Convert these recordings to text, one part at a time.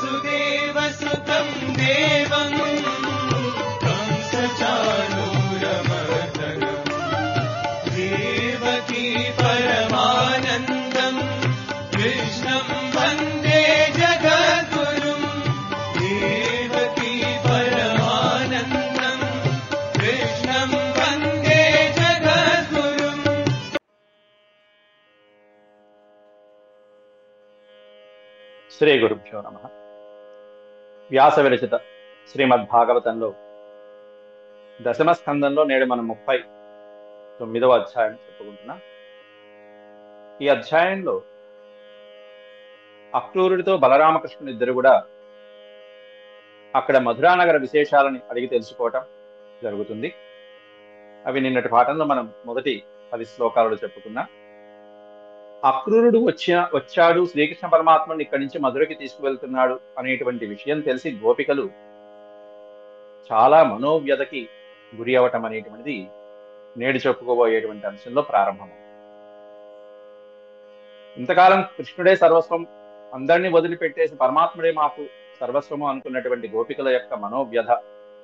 वसुदेवसुतं देवं कंसचाणूरमर्दनं देवकी परमानन्दं कृष्णं वन्दे जगद्गुरुं देवकी परमानन्दं कृष्णं वन्दे जगद्गुरुम्। శ్రీ గురుభ్యో నమః. వ్యాస విరచిత శ్రీమద్భాగవతంలో దశమ స్కందంలో నేడు మనం 39వ అధ్యాయం చెప్పుకుంటున్నాం. ఈ అధ్యాయంలో అక్రూరుడితో బలరామకృష్ణుడు ఇద్దరు కూడా అక్కడ మధురానగర విశేషాలని అడిగి తెలుసుకోవటం జరుగుతుంది. అవి నిన్నటి పాఠంలో మనం మొదటి 10 శ్లోకాలలో చెప్పుకున్నాం. అక్రూరుడు వచ్చాడు, శ్రీకృష్ణ పరమాత్మని ఇక్కడి నుంచి మధురకి తీసుకువెళ్తున్నాడు అనేటువంటి విషయం తెలిసి గోపికలు చాలా మనోవ్యధకి గురి అవటం అనేటువంటిది నేడు చెప్పుకోబోయేటువంటి అంశంలో ప్రారంభం. ఇంతకాలం కృష్ణుడే సర్వస్వం, అందరినీ వదిలిపెట్టేసి పరమాత్ముడే మాకు సర్వస్వము అనుకున్నటువంటి గోపికల యొక్క మనోవ్యధ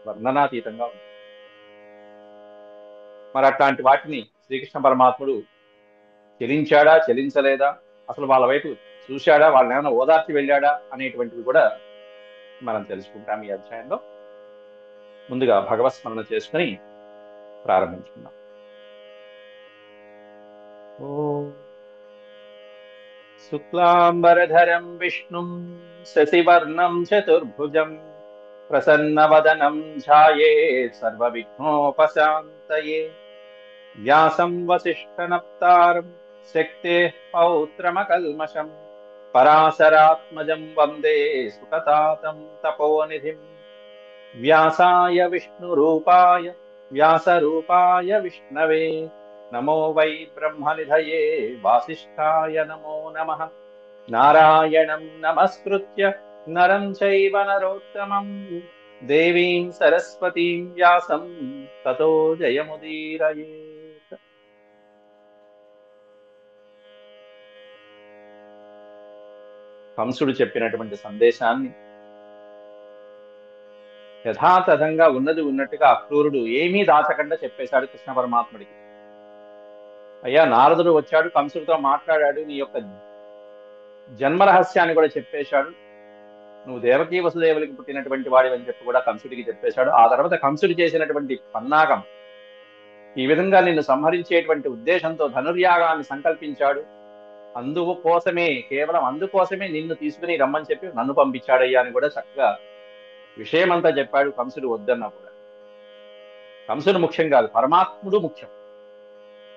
వర్ణనాతీతంగా ఉంది. మరి అట్లాంటి వాటిని శ్రీకృష్ణ పరమాత్ముడు చెలించాడా, చెలించలేదా, అసలు వాళ్ళ వైపు చూశాడా, వాళ్ళని ఏమైనా ఓదార్చి వెళ్ళాడా అనేటువంటివి కూడా మనం తెలుసుకుంటాం ఈ అధ్యాయంలో. ముందుగా భగవత్ స్మరణ చేసుకుని ప్రారంభించుకుందాం. ఓ శుక్లాంబరధరం విష్ణుం శశివర్ణం చతుర్భుజం ప్రసన్నవదనం ధ్యాయేత్ సర్వవిఘ్నోపశాంతయే వ్యాసం వసిష్ఠనప్తారం శక్తేః పౌత్రమకల్మషం పరాశరాత్మజం వందే సుఖతాతం తపోనిధిం వ్యాసాయ విష్ణురూపాయ వ్యాసరూపాయ విష్ణవే నమో వై బ్రహ్మనిధయే వాసిష్ఠాయ నమో నమః. నారాయణం నమస్కృత్య నరం చైవ నరోత్తమం దేవీం సరస్వతీం వ్యాసం తతో జయముదీరయేత్. కంసుడు చెప్పినటువంటి సందేశాన్ని యథాతథంగా ఉన్నది ఉన్నట్టుగా అక్రూరుడు ఏమీ దాచకుండా చెప్పేశాడు కృష్ణ పరమాత్ముడికి. అయ్యా, నారదుడు వచ్చాడు, కంసుడితో మాట్లాడాడు, నీ యొక్క జన్మ రహస్యాన్ని కూడా చెప్పేశాడు, నువ్వు దేవకీ వసుదేవులకి పుట్టినటువంటి వాడివి అని చెప్పి కూడా కంసుడికి చెప్పేశాడు. ఆ తర్వాత కంసుడు చేసినటువంటి పన్నాగం, ఈ విధంగా నిన్ను సంహరించేటువంటి ఉద్దేశంతో ధనుర్యాగాన్ని సంకల్పించాడు, కేవలం అందుకోసమే నిన్ను తీసుకుని రమ్మని చెప్పి నన్ను పంపించాడయ్యా అని కూడా చక్కగా విషయమంతా చెప్పాడు. కంసుడు వద్దన్నా కూడా కంసుడు ముఖ్యం కాదు, పరమాత్ముడు ముఖ్యం.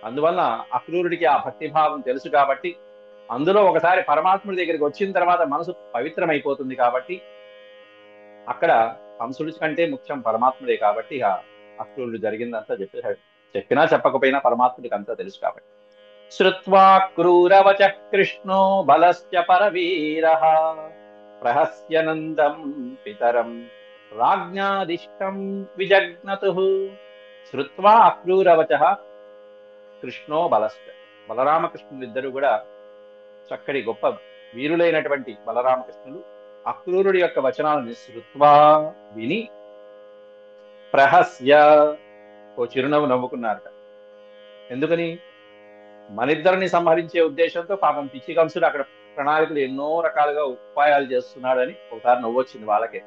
అందువల్ల అక్రూరుడికి ఆ భక్తిభావం తెలుసు కాబట్టి, అందులో ఒకసారి పరమాత్ముడి దగ్గరికి వచ్చిన తర్వాత మనసు పవిత్రమైపోతుంది కాబట్టి, అక్కడ కంసుడి కంటే ముఖ్యం పరమాత్ముడే కాబట్టి అక్రూరుడు జరిగిందంతా చెప్పేశాడు. చెప్పినా చెప్పకపోయినా పరమాత్ముడికి అంతా తెలుసు కాబట్టి. శ్రుత్వా క్రూరవచః కృష్ణో బలశ్చ పరవీరః ప్రహస్యనందం పితరం రాజ్ఞాదిష్టం విజగ్నతుః. శ్రుత్వా అక్రూరవచః కృష్ణో బలశ్చ, బలరామకృష్ణులు ఇద్దరు కూడా చక్కటి గొప్ప వీరులైనటువంటి బలరామకృష్ణులు అక్రూరుడి యొక్క వచనాలను శ్రుత్వా విని ప్రహస్య ఓ చిరునవ్వు నవ్వుకున్నారట. ఎందుకని? మనిద్దరిని సంహరించే ఉద్దేశంతో పాపం పిచ్చి కంసుడు అక్కడ ప్రణాళికలు ఎన్నో రకాలుగా ఉపాయాలు చేస్తున్నాడని ఒకసారి నవ్వొచ్చింది వాళ్ళకే.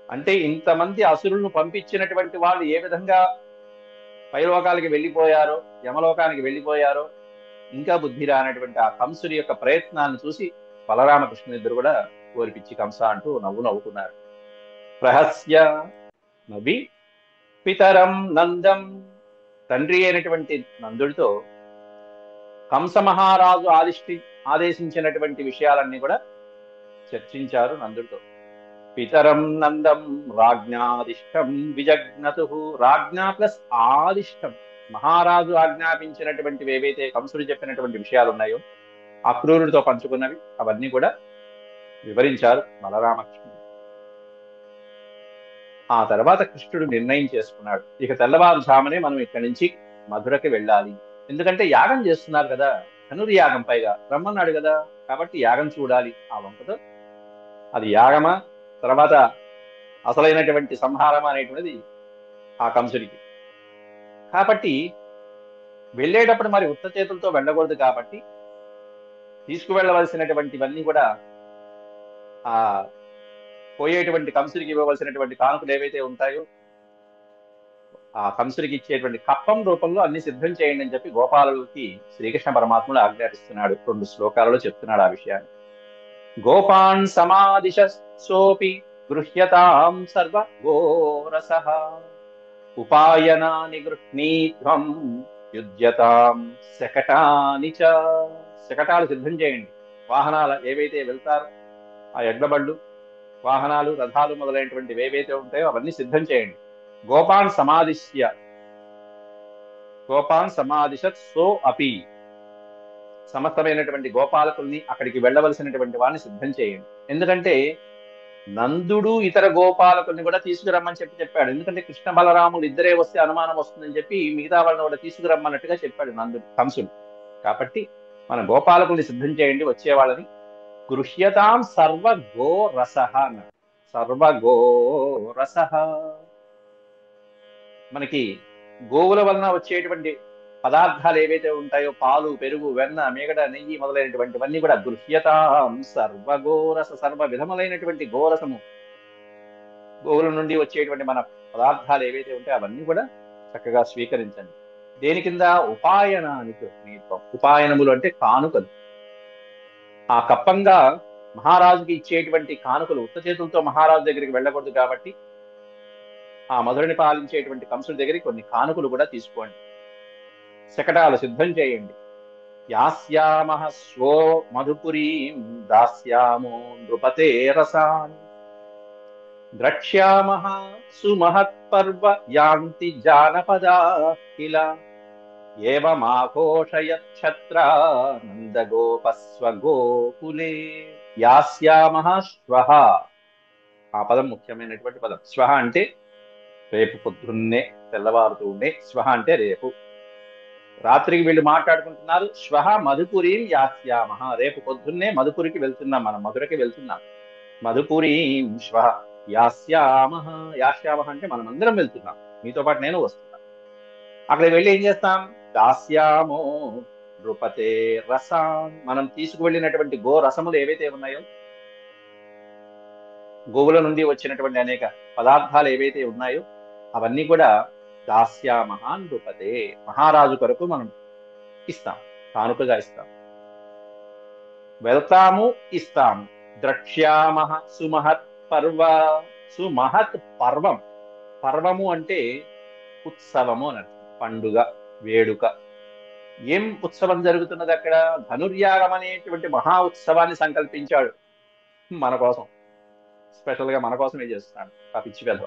అంటే ఇంతమంది అసురులను పంపించినటువంటి వాళ్ళు ఏ విధంగా పైలోకాలకి వెళ్ళిపోయారో, యమలోకానికి వెళ్ళిపోయారో, ఇంకా బుద్ధి రానటువంటి ఆ కంసుడి యొక్క ప్రయత్నాన్ని చూసి బలరామకృష్ణులు ఇద్దరు కూడా ఓరిపిచ్చి కంస అంటూ నవ్వుకున్నారు. ప్రహస్య నవ్వి పితరం నందం, తండ్రి అయినటువంటి నందుడితో కంస మహారాజు ఆదేశించినటువంటి విషయాలన్నీ కూడా చర్చించారు నందుడితో. పితరం నందం రాజ్ఞాదిష్టం విజగ్నతు. రాజ్ఞా ప్లస్ ఆదిష్టం, మహారాజు ఆజ్ఞాపించినటువంటివి ఏవైతే కంసుడు చెప్పినటువంటి విషయాలు ఉన్నాయో అక్రూరుడితో పంచుకున్నవి అవన్నీ కూడా వివరించారు బలరామకృష్ణుడు. ఆ తర్వాత కృష్ణుడు నిర్ణయం చేసుకున్నాడు, ఇక తెల్లవారుజామునే మనం ఇక్కడి నుంచి మధురకి వెళ్ళాలి. ఎందుకంటే యాగం చేస్తున్నారు కదా, ధనుర్యాగం, పైగా రమ్మన్నాడు కదా, కాబట్టి యాగం చూడాలి. ఆ వంకతో అది యాగమా తర్వాత అసలైనటువంటి సంహారమా అనేటువంటిది ఆ కంసుడికి. కాబట్టి వెళ్ళేటప్పుడు మరి ఉత్త చేతులతో వెళ్ళకూడదు కాబట్టి తీసుకువెళ్ళవలసినటువంటివన్నీ కూడా ఆ పోయేటువంటి కంసుడికి ఇవ్వవలసినటువంటి కానుకలు ఏవైతే ఉంటాయో ఆ కంసుడికి ఇచ్చేటువంటి కప్పం రూపంలో అన్ని సిద్ధం చేయండి అని చెప్పి గోపాలుడికి శ్రీకృష్ణ పరమాత్ముడు ఆజ్ఞాపిస్తున్నాడు. 2 శ్లోకాలలో చెప్తున్నాడు ఆ విషయాన్ని. గోపాన్ సమాదిశ సోపి గృహ్యతాం సర్వ గోరసః ఉపాయనాని గృహ్ణీత్వం యుజ్యతాం శకటాని చ. శకటాలు సిద్ధం చేయండి. వాహనాలు ఏవైతే వెళ్తారో ఆ ఎడ్లబళ్ళు వాహనాలు రథాలు మొదలైనటువంటి ఏవైతే ఉంటాయో అవన్నీ సిద్ధం చేయండి. గోపాన్ సమాదిశత్ సో అపి. సమస్తమైనటువంటి గోపాలకుల్ని అక్కడికి వెళ్ళవలసినటువంటి వాడిని సిద్ధం చేయండి. ఎందుకంటే నందుడు ఇతర గోపాలకుల్ని కూడా తీసుకురమ్మని చెప్పాడు. ఎందుకంటే కృష్ణ బలరాములు ఇద్దరే వస్తే అనుమానం వస్తుందని చెప్పి మిగతా వాళ్ళని కూడా తీసుకురమ్మన్నట్టుగా చెప్పాడు నందుడు కంసుడు. కాబట్టి మన గోపాలకుల్ని సిద్ధం చేయండి వచ్చే వాళ్ళని. గృహ్యతాం సర్వగో రసః అన్నాడు. సర్వగో రసః మనకి గోవుల వలన వచ్చేటువంటి పదార్థాలు ఏవైతే ఉంటాయో పాలు పెరుగు వెన్న మేగడ నెయ్యి మొదలైనటువంటివన్నీ కూడా గృహ్యతాం సర్వగోరస. సర్వ విధములైనటువంటి గోరసము గోవుల నుండి వచ్చేటువంటి మన పదార్థాలు ఏవైతే ఉంటాయో అవన్నీ కూడా చక్కగా స్వీకరించండి. దేని కింద? ఉపాయనానికి గృహ్ణీత్వం. ఉపాయనములు అంటే కానుకలు. ఆ కప్పంగా మహారాజుకి ఇచ్చేటువంటి కానుకలు ఉత్త చేతులతో మహారాజు దగ్గరికి వెళ్ళకూడదు కాబట్టి ఆ మధురని పాలించేటువంటి కంసుడి దగ్గరికి కొన్ని కానుకలు కూడా తీసుకోండి. శకటాలు సిద్ధం చేయండి. యాస్యామః స్వో మధుపురీం దాస్యామో నృపతే రసాన్ ద్రక్ష్యామః సుమహత్పర్వ యాంతి జానపదా కిల ఏవమాఘోషయత్ క్షత్రా నందగోపస్వగోకులే. యాస్యామః శ్వః. ఆ పదం ముఖ్యమైనటువంటి పదం. శ్వః అంటే రేపు పొద్దున్నే తెల్లవారుతూ ఉండే. శ్వః అంటే రేపు. రాత్రికి వీళ్ళు మాట్లాడుకుంటున్నారు. శ్వః మధుపురీం యాస్యామః. రేపు పొద్దున్నే మధుపురికి వెళ్తున్నాం, మనం మధురకి వెళ్తున్నాం. మధుపురీం శ్వః యాస్యామః. యాస్యామః అంటే మనం అందరం వెళ్తున్నాం, మీతో పాటు నేను వస్తున్నాను. అక్కడికి వెళ్ళి ఏం చేస్తాం? దాస్యామో నృపతే రసాన్. మనం తీసుకువెళ్ళినటువంటి గో రసములు ఏవైతే ఉన్నాయో గోవుల నుండి వచ్చినటువంటి అనేక పదార్థాలు ఏవైతే ఉన్నాయో అవన్నీ కూడా దాస్యామః నృపతే. మహారాజు కొరకు మనం ఇస్తాం, కానుకగా ఇస్తాం. వెళ్తాము, ఇస్తాము. ద్రక్ష్యామః సుమహత్ పర్వ. సుమహత్ పర్వం. పర్వము అంటే ఉత్సవము అని అర్థం. పండుగ, వేడుక. ఏం ఉత్సవం జరుగుతున్నది అక్కడ? ధనుర్యాగం అనేటువంటి మహా ఉత్సవాన్ని సంకల్పించాడు మన కోసం. స్పెషల్ గా మన కోసమే చేస్తున్నాడు ఆ పిచ్చి పెదవ.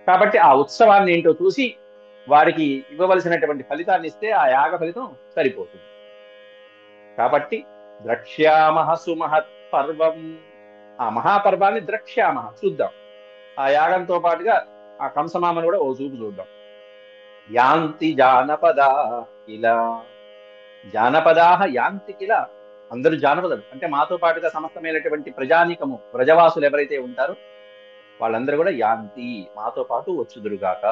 కాబట్టి ఆ ఉత్సవాన్ని ఏంటో చూసి వారికి ఇవ్వవలసినటువంటి ఫలితాన్ని ఇస్తే ఆ యాగ ఫలితం సరిపోతుంది. కాబట్టి ద్రక్ష్యామః సుమహత్ పర్వం. ఆ మహాపర్వాన్ని ద్రక్ష్యామః చూద్దాం. ఆ యాగంతో పాటుగా ఆ కంసమామను కూడా ఓ చూపు చూద్దాం. యాంతి జానపదా కిల. జానపదాహ యాంతి కిల. అందరూ జానపదులు అంటే మాతో పాటుగా సమస్తమైనటువంటి ప్రజానీకము ప్రజవాసులు ఎవరైతే ఉంటారో వాళ్ళందరూ కూడా యాంతి మాతో పాటు వచ్చుదురుగాక.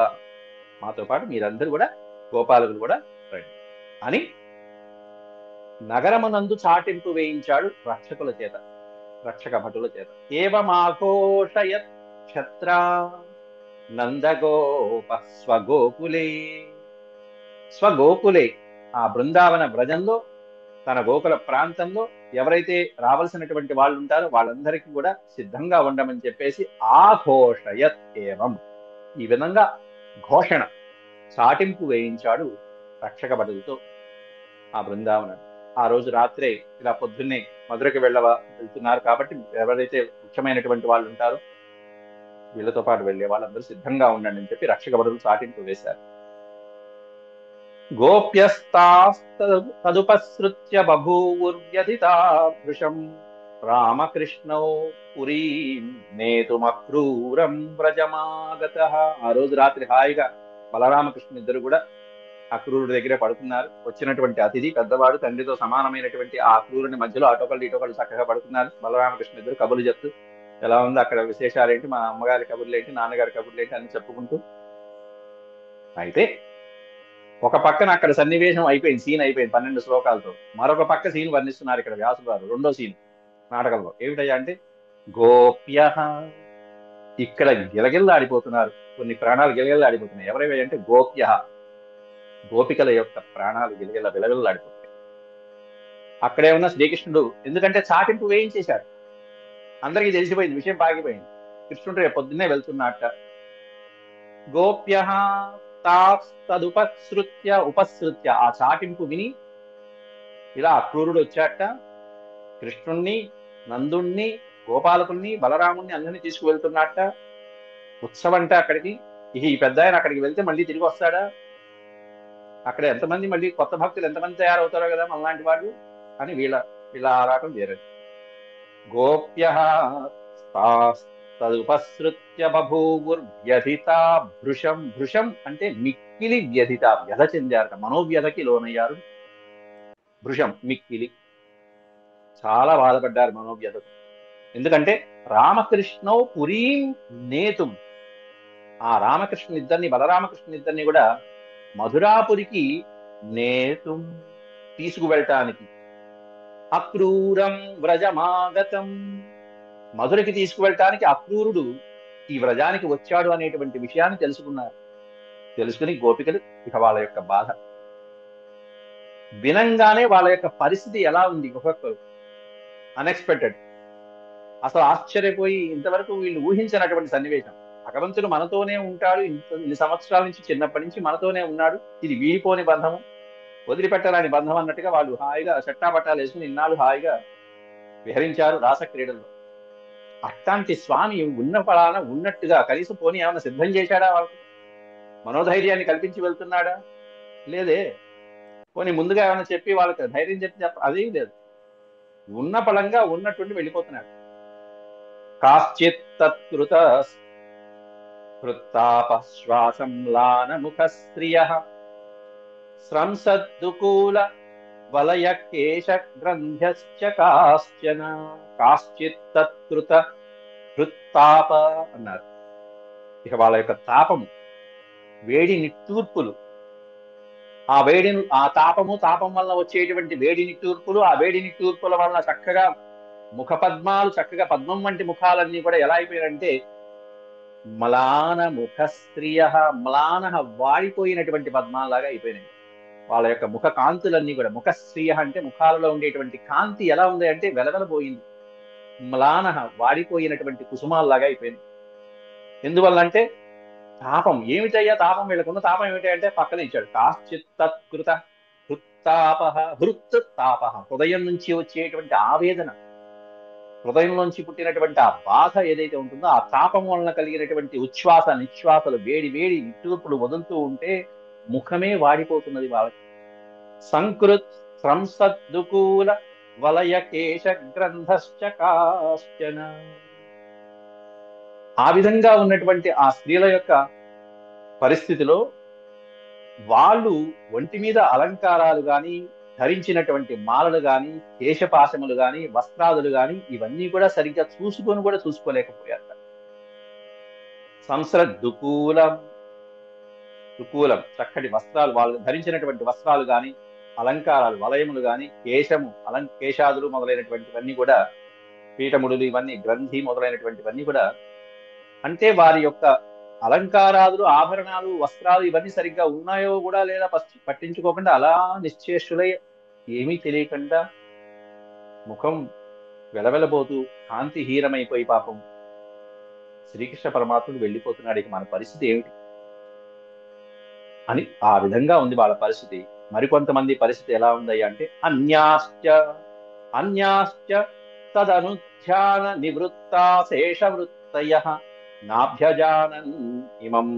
మాతో పాటు మీరందరూ కూడా గోపాలకులు కూడా రండి అని నగరమునందు చాటింపు వేయించాడు రక్షకుల చేత, రక్షక భటుల చేత. ఏవమాఘోషయత్ క్షత్రా నందగోప స్వగోకులే. స్వగోకులే ఆ బృందావన వ్రజంలో తన గోకుల ప్రాంతంలో ఎవరైతే రావాల్సినటువంటి వాళ్ళు ఉంటారో వాళ్ళందరికీ కూడా సిద్ధంగా ఉండమని చెప్పేసి ఆఘోషయత్ ఏవం. ఈ విధంగా ఘోషణ చాటింపు వేయించాడు రక్షక భటులతో ఆ బృందావనం. ఆ రోజు రాత్రే ఇలా పొద్దున్నే మధురకి వెళ్తున్నారు కాబట్టి ఎవరైతే ముఖ్యమైనటువంటి వాళ్ళు ఉంటారో వీళ్ళతో పాటు వెళ్లే వాళ్ళందరూ సిద్ధంగా ఉండండి అని చెప్పి రక్షక భటులు చాటింపు వేశారు. గోప్యస్తాస్తదుపసృత్య బభూవుర్వ్యధితా వృషం రామకృష్ణౌ పురీం నేతుమక్రూరం వ్రజమాగతః. ఆ రోజు రాత్రి హాయిగా బలరామకృష్ణ ఇద్దరు కూడా అక్రూరుడి దగ్గరే పడుకున్నారు. వచ్చినటువంటి అతిథి పెద్దవాడు, తండ్రితో సమానమైనటువంటి ఆ అక్రూరుని మధ్యలో అటోకళ్ళు ఇటోకళ్ళు చక్కగా పడుకున్నారు. బలరామకృష్ణ ఇద్దరు కబుర్లు చెప్తూ ఎలా ఉంది అక్కడ విశేషాలు ఏంటి, మా అమ్మగారి కబుర్లు ఏంటి, నాన్నగారి కబుర్లు ఏంటి అని చెప్పుకుంటూ. అయితే ఒక పక్కన అక్కడ సన్నివేశం అయిపోయింది, సీన్ అయిపోయింది 12 శ్లోకాలతో. మరొక పక్క సీన్ వర్ణిస్తున్నారు ఇక్కడ వ్యాసులు గారు, రెండో సీన్ నాటకంలో. ఏమిటయ్యా అంటే, గోప్య, ఇక్కడ గిలగిల్లాడిపోతున్నారు, కొన్ని ప్రాణాలు గిలగిల్లాడిపోతున్నాయి. ఎవరైనా అంటే గోప్య, గోపికల యొక్క ప్రాణాలు విలవిల్లాడిపోతాయి. అక్కడే ఉన్న శ్రీకృష్ణుడు, ఎందుకంటే చాటింపు వేయించేశాడు, అందరికీ తెలిసిపోయింది, విషయం పాగిపోయింది. కృష్ణుడు రేపు పొద్దున్నే వెళ్తున్నట్ట. గోప్య ఉపసృత్య, ఆ చాటింపు విని ఇలా అక్రూరుడు వచ్చాట, కృష్ణుణ్ణి, నందుణ్ణి, గోపాలకుల్ని, బలరాముణ్ణి అందరినీ తీసుకువెళ్తున్నట్ట. ఉత్సవం అంటే అక్కడికి. ఈ పెద్ద ఆయన అక్కడికి వెళ్తే మళ్ళీ తిరిగి వస్తాడా? అక్కడ ఎంతమంది మళ్ళీ కొత్త భక్తులు ఎంతమంది తయారవుతారో కదా మనలాంటి వాళ్ళు అని వీళ్ళ ఆరాటం వేరేది. గోప్య తదుపసృత్య బభూవుర్వ్యధిత భృశం. భృశం అంటే మిక్కిలి వ్యధిత, వ్యధ చెందారట, మనోవ్యధకి లోనయ్యారు. భృశం మిక్కిలి, చాలా బాధపడ్డారు మనోవ్యధకు. ఎందుకంటే రామకృష్ణో పురీం నేతుం, ఆ రామకృష్ణునిద్దరిని, బలరామకృష్ణునిద్దరిని కూడా మధురాపురికి నేతుం, తీసుకువెళ్ళటానికి. అక్రూరం వ్రజమాగతం, మధురకి తీసుకువెళ్ళటానికి అక్రూరుడు ఈ వ్రజానికి వచ్చాడు అనేటువంటి విషయాన్ని తెలుసుకున్నారు. తెలుసుకుని గోపికలు ఇక వాళ్ళ యొక్క బాధ వినంగానే వాళ్ళ యొక్క పరిస్థితి ఎలా ఉంది, ఒక్కొక్కరు అన్ఎక్స్పెక్టెడ్, అసలు ఆశ్చర్యపోయి, ఇంతవరకు వీళ్ళు ఊహించినటువంటి సన్నివేశం. భగవంతుడు మనతోనే ఉంటాడు, ఇన్ని సంవత్సరాల నుంచి, చిన్నప్పటి నుంచి మనతోనే ఉన్నాడు, ఇది వీడిపోని బంధము, వదిలిపెట్టరాని బంధం అన్నట్టుగా వాళ్ళు హాయిగా చట్టాపట్టాలు వేసుకుని ఇన్నాళ్ళు హాయిగా విహరించారు రాసక్రీడల్లో. అట్లాంటి స్వామి ఉన్న ఫలాన ఉన్నట్టుగా కనీసం పోనీ ఏమైనా సిద్ధం చేశాడా, వాళ్ళకి మనోధైర్యాన్ని కల్పించి వెళ్తున్నాడా? లేదే. పోనీ ముందుగా ఏమైనా చెప్పి వాళ్ళకి ధైర్యం అదే లేదు. ఉన్న ఫలంగా ఉన్నట్టుండి వెళ్ళిపోతున్నాడు. కాశ్చిత్ తత్కృత హృత్తాపశ్వాసంలానముఖ స్త్రియః స్రంసద్దుకూల వలయకేశ గ్రంథ్యశ్చ కాశ్చన. కాశ్చిత్ తత్కృత హృత్తాప అన్నారు. ఇక వాళ్ళ యొక్క తాపము, వేడి నిట్టూర్పులు, ఆ తాపం వల్ల వచ్చేటువంటి వేడి నిట్టూర్పులు, ఆ వేడి నిట్టూర్పుల వల్ల చక్కగా ముఖపద్మాలు, చక్కగా పద్మం వంటి ముఖాలన్నీ కూడా ఎలా అయిపోయారంటే మ్లాన ముఖ స్త్రియ, మ్లాన వాడిపోయినటువంటి పద్మాలాగా అయిపోయినాయి. వాళ్ళ యొక్క ముఖ కాంతులన్నీ కూడా, ముఖ స్త్రియ అంటే ముఖాలలో ఉండేటువంటి కాంతి ఎలా ఉంది అంటే వెలవెలబోయింది. మ్లాన వాడిపోయినటువంటి కుసుమాల్లాగా అయిపోయింది. ఎందువల్ల అంటే తాపం. ఏమిటయ్యా తాపం? వీళ్ళకున్న తాపం ఏమిటంటే పక్కన ఇచ్చాడు, కాశ్చిత్తత్కృత హృత్తాప. హృత్ తాప, హృదయం నుంచి వచ్చేటువంటి ఆవేదన, హృదయంలోంచి పుట్టినటువంటి ఆ బాధ ఏదైతే ఉంటుందో, ఆ తాపం వలన కలిగినటువంటి ఉచ్ఛ్వాస నిశ్వాసలు, వేడి వేడి నిట్టూర్పులు వదులుతూ ఉంటే ముఖమే వాడిపోతున్నది వాళ్ళకి. సంకృత్ సంసద్దుకూల వలయకేశ గ్రంథశ్చ కాశ్చన. ఆ విధంగా ఉన్నటువంటి ఆ స్త్రీల యొక్క పరిస్థితిలో వాళ్ళు ఒంటి మీద అలంకారాలు గాని, ధరించినటువంటి మాలలు గాని, కేశపాశములు గాని, వస్త్రాదులు గాని ఇవన్నీ కూడా సరిగ్గా చూసుకోలేకపోయారు. సంస్రద్దుకూలం, దుకూలం చక్కటి వస్త్రాలు, వాళ్ళు ధరించినటువంటి వస్త్రాలు గాని, అలంకారాలు, వలయములు గాని, కేశాదులు మొదలైనటువంటివన్నీ కూడా, పీఠముడులు ఇవన్నీ, గ్రంథి మొదలైనటువంటివన్నీ కూడా, అంటే వారి యొక్క అలంకారాదులు, ఆభరణాలు, వస్త్రాలు ఇవన్నీ సరిగ్గా ఉన్నాయో కూడా లేదా పట్టించుకోకుండా అలా నిశ్చేష్టులై, ఏమీ తెలియకుండా ముఖం వెలవెలబోతూ కాంతిహీనమైపోయి పాపం శ్రీకృష్ణ పరమాత్ముడు వెళ్ళిపోతున్నాడు. ఇక మన పరిస్థితి ఏమిటి అని ఆ విధంగా ఉంది వాళ్ళ పరిస్థితి. మరికొంతమంది పరిస్థితి ఎలా ఉందయ్యా అంటే అన్యాశ్చ తదనుధ్యాన నివృత్తా శేషవృత్తయః నాభ్యజానన్ ఇమం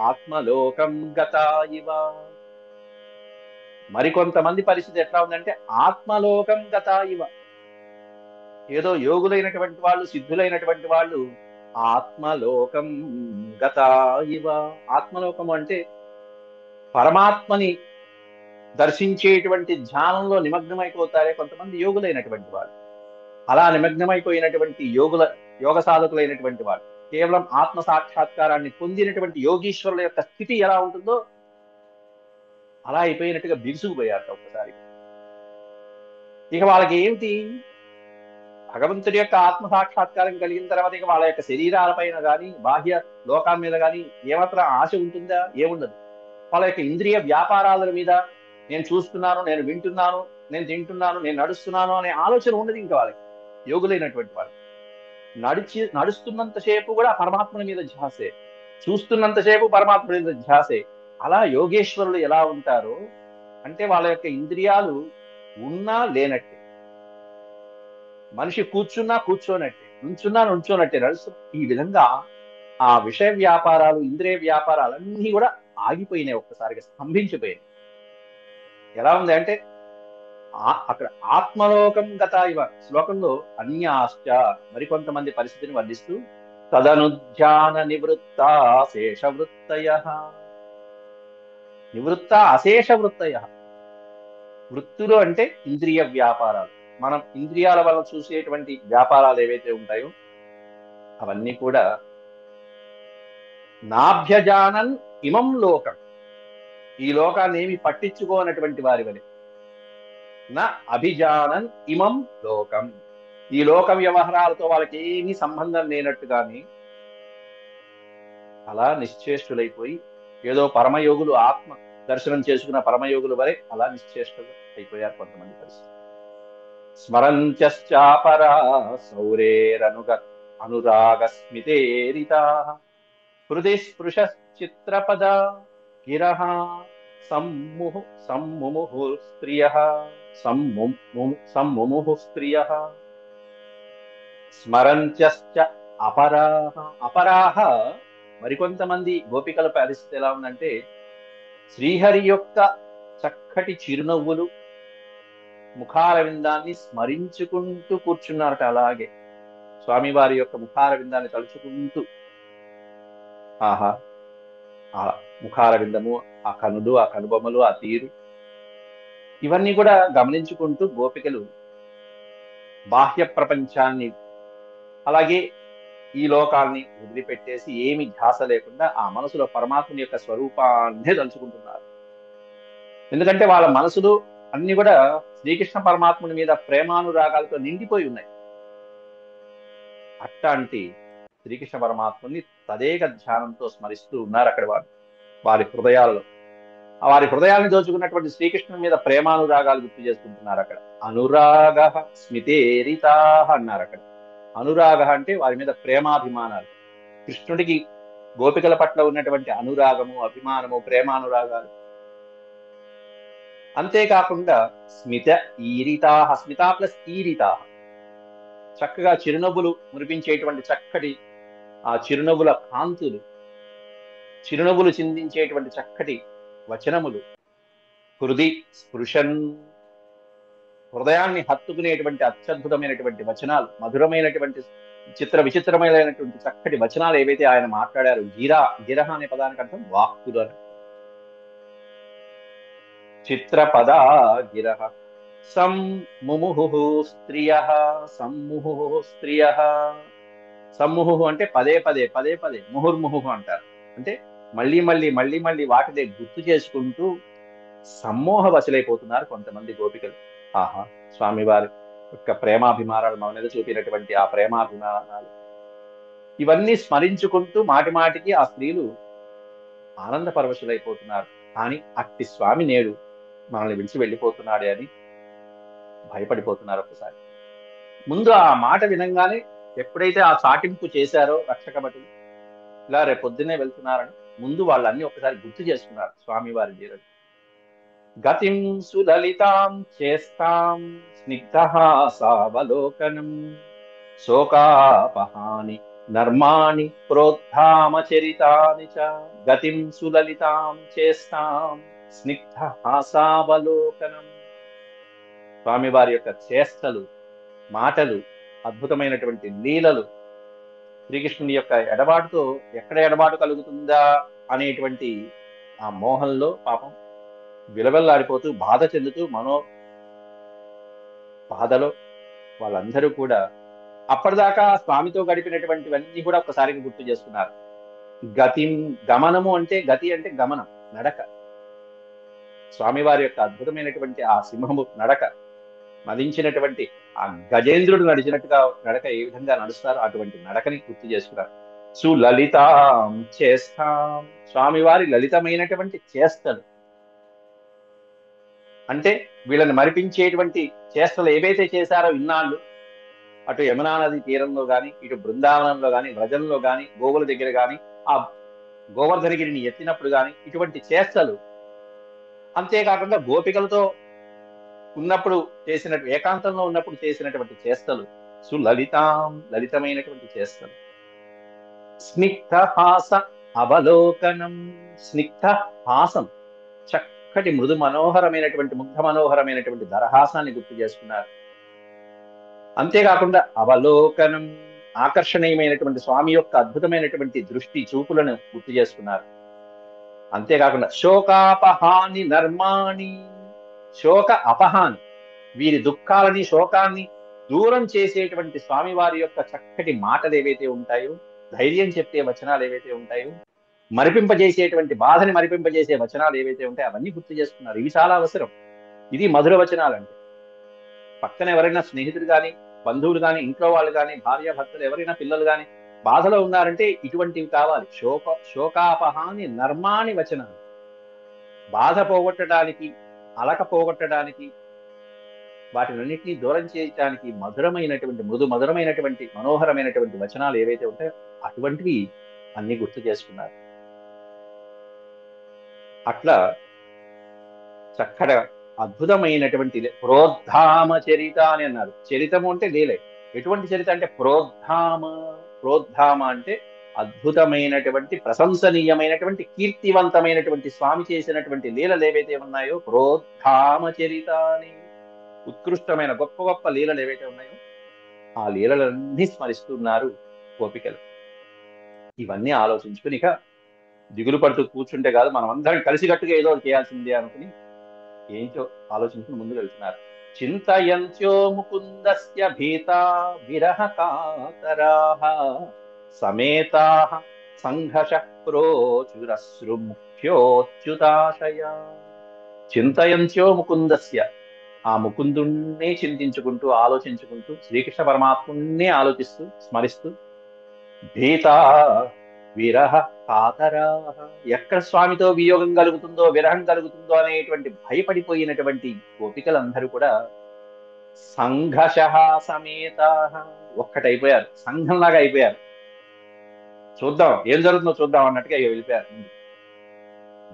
ఆత్మలోకం గతా ఇవ. మరికొంతమంది పరిస్థితి ఎట్లా ఉందంటే ఆత్మలోకం గతా ఇవ. ఏదో యోగులైనటువంటి వాళ్ళు, సిద్ధులైనటువంటి వాళ్ళు ఆత్మలోకం గతా ఇవ. ఆత్మలోకం అంటే పరమాత్మని దర్శించేటువంటి ధ్యానంలో నిమగ్నమైపోతారే కొంతమంది యోగులైనటువంటి వాళ్ళు. అలా నిమగ్నమైపోయినటువంటి యోగ సాధకులైనటువంటి వాడు కేవలం ఆత్మ సాక్షాత్కారాన్ని పొందినటువంటి యోగీశ్వరుల యొక్క స్థితి ఎలా ఉంటుందో అలా అయిపోయినట్టుగా బిగుసుకుపోయారు ఒక్కసారి. ఇక వాళ్ళకి ఏమిటి, భగవంతుడి యొక్క ఆత్మ సాక్షాత్కారం కలిగిన తర్వాత ఇక వాళ్ళ యొక్క శరీరాలపైన కానీ బాహ్య లోకాల మీద కానీ ఏమాత్రం ఆశ ఉంటుందా? ఏముండదు. వాళ్ళ యొక్క ఇంద్రియ వ్యాపారాల మీద నేను చూస్తున్నాను, నేను వింటున్నాను, నేను తింటున్నాను, నేను నడుస్తున్నాను అనే ఆలోచన ఉండదు ఇంకా వాళ్ళకి. యోగులైనటువంటి వాళ్ళు నడుస్తున్నంతసేపు కూడా పరమాత్మ మీద ధ్యాసే, చూస్తున్నంతసేపు పరమాత్మ మీద ధ్యాసే. అలా యోగేశ్వరులు ఎలా ఉంటారో అంటే వాళ్ళ యొక్క ఇంద్రియాలు ఉన్నా లేనట్టే, మనిషి కూర్చున్నా కూర్చోనట్టే, నుంచున్నా నుంచోనట్టే నడుస్తు. ఈ విధంగా ఆ విషయ వ్యాపారాలు ఇంద్రియ వ్యాపారాలన్నీ కూడా ఆగిపోయినాయి, ఒక్కసారిగా స్తంభించిపోయినాయి. ఎలా ఉంది అంటే అక్కడ ఆత్మలోకం గత ఇవ శ్లోకంలో అన్యాశ్చ మరికొంతమంది పరిస్థితిని వర్ణిస్తూ తదనుధ్యాన నివృత్త శేష వృత్తయ, నివృత్త అశేష వృత్తయ. వృత్తులు అంటే ఇంద్రియ వ్యాపారాలు, మనం ఇంద్రియాల వల్ల చూసేటువంటి వ్యాపారాలు ఏవైతే ఉంటాయో అవన్నీ కూడా నాభ్యజానన్ ఇమం లోకం, ఈ లోకాన్ని ఏమి పట్టించుకోనటువంటి వారి వలె, నా అభిజానన్ ఇమం లోకం, ఈ లోక వ్యవహారాలతో వాళ్ళకి ఏమీ సంబంధం లేనట్టుగాని అలా నిశ్చేష్టులైపోయి ఏదో పరమయోగులు ఆత్మ దర్శనం చేసుకున్న పరమయోగులు వరే అలా నిశ్చేష్టులు అయిపోయారు కొంతమంది పరిస్థితి. స్మరంత్యశ్చాపరా సౌరేరనుగ అనురాగస్మితేరితా హృది స్పృశ చిత్రపద గిరః సమ్ముముహు స్త్రియః సమ్ముముహు స్త్రియః. స్మరంత్యశ్చ అపరాః, అపరాః మరికొంతమంది గోపికల పరిస్థితి ఎలా ఉందంటే శ్రీహరి యొక్క చక్కటి చిరునవ్వులు ముఖార విందాన్ని స్మరించుకుంటూ కూర్చున్నారట. అలాగే స్వామివారి యొక్క ముఖార విందాన్ని తలుచుకుంటూ, ఆహా ఆ ముఖార విందము, ఆ కనులు, ఆ కనుబొమ్మలు, ఆ తీరు, ఇవన్నీ కూడా గమనించుకుంటూ గోపికలు బాహ్య ప్రపంచాన్ని అలాగే ఈ లోకాల్ని వదిలిపెట్టేసి ఏమి ధ్యాస లేకుండా ఆ మనసులో పరమాత్మ యొక్క స్వరూపాన్నే తలుచుకుంటున్నారు. ఎందుకంటే వాళ్ళ మనసులు అన్ని కూడా శ్రీకృష్ణ పరమాత్ముని మీద ప్రేమానురాగాలతో నిండిపోయి ఉన్నాయి. అట్లాంటి శ్రీకృష్ణ పరమాత్ముని తదేక ధ్యానంతో స్మరిస్తూ ఉన్నారు అక్కడ వారి హృదయాల్లో. వారి హృదయాన్ని దోచుకున్నటువంటి శ్రీకృష్ణుని మీద ప్రేమానురాగాలు గుర్తు చేసుకుంటున్నారు అక్కడ. అనురాగ స్మితేరితా అన్నారు అక్కడ. అనురాగ అంటే వారి మీద ప్రేమాభిమానాలు, కృష్ణుడికి గోపికల పట్ల ఉన్నటువంటి అనురాగము, అభిమానము, ప్రేమానురాగాలు. అంతేకాకుండా స్మిత ఈరితా, స్మిత ప్లస్ ఈరితా, చక్కగా చిరునవ్వులు మురిపించేటువంటి చక్కటి ఆ చిరునవ్వుల కాంతులు, చిరునవ్వులు చిందించేటువంటి చక్కటి వచనములు, హృది స్పృశన్, హృదయాన్ని హత్తుకునేటువంటి అత్యద్భుతమైనటువంటి వచనాలు, మధురమైనటువంటి చిత్ర విచిత్రమైనటువంటి చక్కటి వచనాలు ఏవైతే ఆయన మాట్లాడారు. గిరహ అనే పదానికి అర్థం వాక్కులు అని. చిత్రపద గిరహ సమ్ముముహు స్త్రియః, సమ్ముహు స్త్రియః. సమ్ముహు అంటే పదే పదే పదే పదే, ముహుర్ముహు అంటారు. అంటే మళ్ళీ మళ్ళీ మళ్ళీ మళ్ళీ వాటినే గుర్తు చేసుకుంటూ సమ్మోహ వశలైపోతున్నారు కొంతమంది గోపికలు. ఆహా, స్వామివారి యొక్క ప్రేమాభిమానాలు మన మీద చూపినటువంటి ఆ ప్రేమాభిమానాలు ఇవన్నీ స్మరించుకుంటూ మాటి మాటికి ఆ స్త్రీలు ఆనంద పరవశులైపోతున్నారు. కానీ అట్టి స్వామి నేడు మనల్ని విడిచి వెళ్ళిపోతున్నాడే అని భయపడిపోతున్నారు. ఒకసారి ముందు ఆ మాట వినంగానే ఎప్పుడైతే ఆ చాటింపు చేశారో రక్షక భటులు, ఇలా రేపు పొద్దున్నే వెళ్తున్నారని ముందు వాళ్ళన్నీ ఒకసారి గుర్తు చేసుకున్నారు స్వామివారి జీరని. గతిం సులలితాం చేస్తాం స్నిగ్ధహాసావలోకనం శోకాపహాని నర్మాణి ప్రోద్ధామచరితాని చ. గతిం సులలితాం చేస్తాం స్నిగ్ధహాసావలోకనం. స్వామివారి యొక్క చేష్టలు, మాటలు, అద్భుతమైనటువంటి లీలలు, శ్రీకృష్ణుని యొక్క ఎడబాటుతో ఎక్కడ ఎడబాటు కలుగుతుందా అనేటువంటి ఆ మోహంలో పాపం విలవెల్లాడిపోతూ బాధ చెందుతూ బాధలో వాళ్ళందరూ కూడా అప్పటిదాకా స్వామితో గడిపినటువంటివన్నీ కూడా ఒక్కసారిగా గుర్తు చేసుకున్నారు. గమనము అంటే, గతి అంటే గమనం, నడక. స్వామివారి యొక్క అద్భుతమైనటువంటి ఆ సింహము నడక, మదించినటువంటి ఆ గజేంద్రుడు నడిచినట్టుగా నడక ఏ విధంగా నడుస్తారో అటువంటి నడకని గుర్తు చేసుకున్నారు. సులలితాం చేస్తాం, స్వామివారి లలితమైనటువంటి చేష్టలు, అంటే వీళ్ళని మరిపించేటువంటి చేష్టలు ఏవైతే చేశారో ఇన్నాళ్ళు, అటు యమునా నది తీరంలో గాని, ఇటు బృందావనంలో గాని, వ్రజంలో గాని, గోవుల దగ్గర గాని, ఆ గోవర్ధనగిరిని ఎత్తినప్పుడు గాని, ఇటువంటి చేష్టలు, అంతేకాకుండా గోపికలతో ఉన్నప్పుడు ఏకాంతంలో ఉన్నప్పుడు చేసినటువంటి చేష్టలు, సులలితాం, లలితమైనటువంటి చేష్టలు. స్నిగ్ధ హాస అవలోకనం, స్నిగ్ధ హాసం, చక్కటి మృదు మనోహరమైనటువంటి, ముగ్ధ మనోహరమైనటువంటి దరహాసాన్ని గుర్తు చేసుకున్నారు. అంతేకాకుండా అవలోకనం, ఆకర్షణీయమైనటువంటి స్వామి యొక్క అద్భుతమైనటువంటి దృష్టి చూపులను గుర్తు చేసుకున్నారు. అంతేకాకుండా శోకాపహాని నర్మాణి, శోక అపహాని, వీరి దుఃఖాలని శోకాన్ని దూరం చేసేటువంటి స్వామివారి యొక్క చక్కటి మాటలు ఏవైతే ఉంటాయో, ధైర్యం చెప్పే వచనాలు ఏవైతే ఉంటాయో, మరిపింపజేసేటువంటి బాధని మరిపింపజేసే వచనాలు ఏవైతే ఉంటాయో అవన్నీ గుర్తు చేసుకున్నారు. ఇవి చాలా అవసరం. ఇది మధుర వచనాలంటే. పక్కన ఎవరైనా స్నేహితులు కానీ, బంధువులు కానీ, ఇంట్లో వాళ్ళు కానీ, భార్య భర్తలు ఎవరైనా, పిల్లలు కానీ బాధలో ఉన్నారంటే ఇటువంటివి కావాలి. శోకాపహాని నర్మాణి వచనాలు, బాధ పోగొట్టడానికి, అలక పోగొట్టడానికి, వాటినన్నింటినీ దూరం చేయడానికి మధురమైనటువంటి, మృదు మధురమైనటువంటి, మనోహరమైనటువంటి వచనాలు ఏవైతే ఉంటాయో అటువంటివి అన్ని గుర్తు చేసుకున్నారు. అట్లా చక్కగా అద్భుతమైనటువంటి ప్రోద్ధామ చరిత అని అన్నారు. చరితము అంటే లీలే. ఎటువంటి చరిత అంటే ప్రోద్ధామ. ప్రోద్ధామ అంటే అద్భుతమైనటువంటి, ప్రశంసనీయమైనటువంటి, కీర్తివంతమైనటువంటి స్వామి చేసినటువంటి లీలలు ఏవైతే ఉన్నాయో ప్రోద్ధామ చరిత అని, ఉత్కృష్టమైన గొప్ప గొప్ప లీలలు ఏవైతే ఉన్నాయో ఆ లీలలన్నీ స్మరిస్తున్నారు గోపికలు. ఇవన్నీ ఆలోచించుకుని ఇక దిగులు పడుతూ కూర్చుంటే కాదు, మనం అందరం కలిసికట్టుగా ఏదో చేయాల్సిందే అనుకుని ఏంటో ఆలోచించుకుని ముందుకు వెళ్తున్నారు. చింతయంత్యో ముకుందస్య భీతా విరహ కాతరాః సమేతాః సంఘర్ష ప్రోచురశ్రు ముఖ్యోచ్యుతాశయా. చింతయంత్యో ముకుందస్య, ఆ ముకుందుణ్ణే చింతించుకుంటూ, ఆలోచించుకుంటూ, శ్రీకృష్ణ పరమాత్ముణ్ణే ఆలోచిస్తూ, స్మరిస్తూ, భీతా విరహ కాతరాః, ఎక్కడ స్వామితో వియోగం కలుగుతుందో, విరహం కలుగుతుందో అనేటువంటి భయపడిపోయినటువంటి గోపికలందరూ కూడా సంఘర్షః సమేతాః, ఒక్కటైపోయారు, సంఘంలాగా అయిపోయారు. చూద్దాం ఏం జరుగుతుందో చూద్దాం అన్నట్టుగా వెళ్ళిపోయారు.